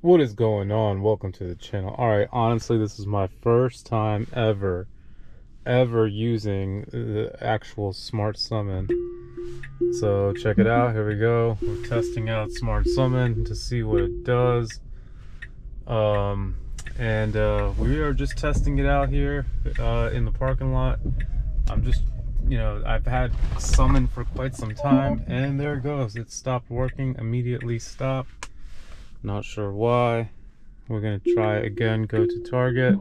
What is going on? Welcome to the channel. Alright, honestly, this is my first time ever using the actual Smart Summon. So check it out. Here we go. We're testing out Smart Summon to see what it does. We are just testing it out here in the parking lot. I'm just, I've had Summon for quite some time, and there it goes. It stopped working, immediately stopped. Not sure why. We're gonna try again, go to target.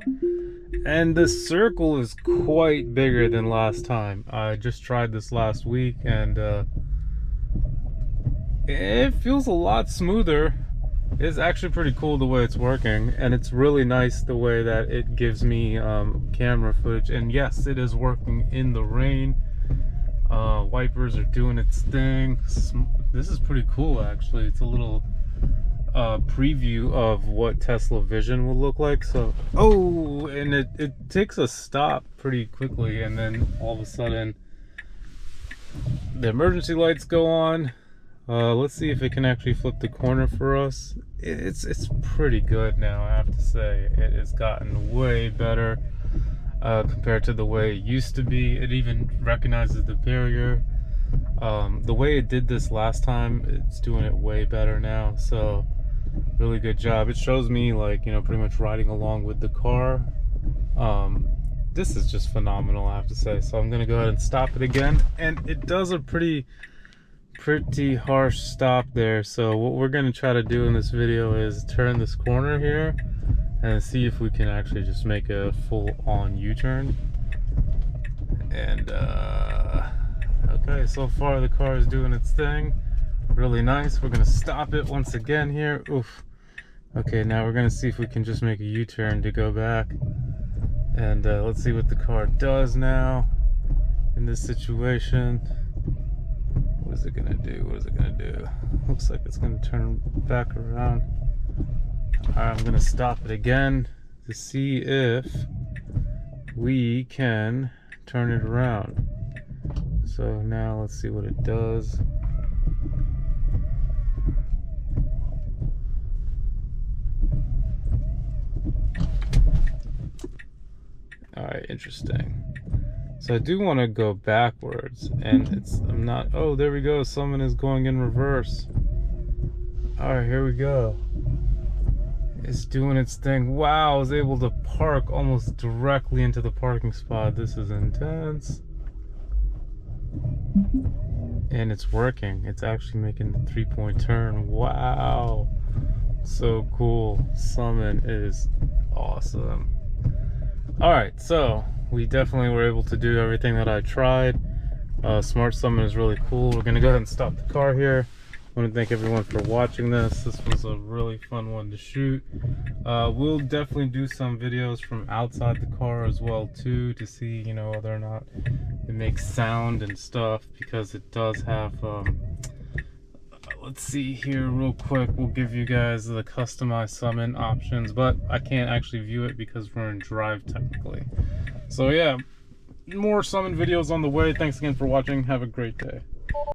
And the circle is quite bigger than last time. I just tried this last week and it feels a lot smoother. It's actually pretty cool the way it's working, and it's really nice the way that it gives me camera footage. And yes, it is working in the rain. Wipers are doing its thing. This is pretty cool, actually. It's a little preview of what Tesla Vision will look like. So and it takes a stop pretty quickly, and then all of a sudden the emergency lights go on. Let's see if it can actually flip the corner for us. It's pretty good now, I have to say. It has gotten way better compared to the way it used to be. It even recognizes the barrier. The way it did this last time, it's doing it way better now. So really good job. It shows me, like, pretty much riding along with the car. This is just phenomenal, I have to say. So I'm gonna go ahead and stop it again, and it does a pretty harsh stop there. So what we're gonna try to do in this video is turn this corner here and see if we can actually just make a full-on U-turn. And okay, so far the car is doing its thing. Really nice. We're gonna stop it once again here. Oof. Okay, now we're gonna see if we can just make a U-turn to go back. And let's see what the car does now in this situation. What is it gonna do? What is it gonna do? Looks like it's gonna turn back around. Alright, I'm gonna stop it again to see if we can turn it around. So now let's see what it does. Alright, interesting. So I do want to go backwards, and I'm not, oh, there we go, Summon is going in reverse. Alright, here we go. It's doing its thing. Wow, I was able to park almost directly into the parking spot. This is intense. And it's working. It's actually making the 3-point turn. Wow. So cool. Summon is awesome. Alright, so we definitely were able to do everything that I tried. Smart Summon is really cool. We're gonna go ahead and stop the car here. I want to thank everyone for watching this. This was a really fun one to shoot. We'll definitely do some videos from outside the car as well too, to see whether or not it makes sound and stuff, because it does have let's see here real quick. We'll give you guys the customized Summon options, but I can't actually view it because we're in drive technically. So yeah, more Summon videos on the way. Thanks again for watching. Have a great day.